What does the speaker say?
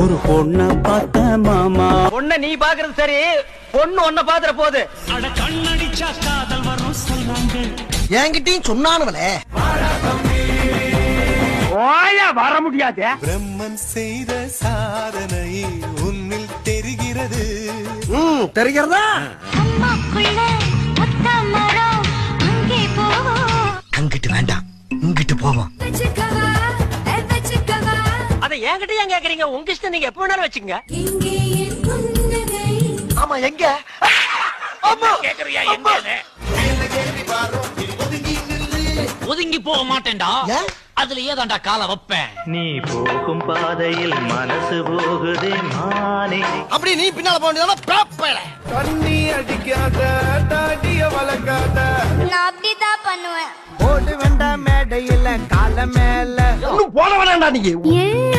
ஒரு பொண்ண பார்த்த மாமா. பொண்ண நீ பாக்குறது சரி, பொண்ணு ஒன்ன பாத்துற போது. அட கண்ணடிச்சா காதல் வரும் சொன்னாங்க. என்கிட்டயும் சொன்னானுவலே. ஓயா வர முடியாது. பிரம்மன் செய்த சாதனை உன்னில் தெரிகிறது. தெரிகிறதா? அங்கிட்டு வேண்டாம், இங்கிட்டு போவோம். அத என்கிட்ட ஏன் கேக்குறீங்க? உங்க இஷ்டம், நீங்க எப்ப வேணாலும் வச்சுங்க. ஆமா, எங்க கேக்குறியா எங்க? ஒதுங்கி போக மாட்டேன்டா. அதுல ஏதாண்டா கால வைப்பேன். நீ போகும் பாதையில் மனசு போகுதே மானே. அப்படி நீ பின்னால போன தண்ணி அடிக்காத, தாடிய வளர்க்காத. நான் அப்படிதான் பண்ணுவேன். ஓடு வேண்டாம் மேடையில கால மேல. போன வேண்டாம்டா நீங்க. என்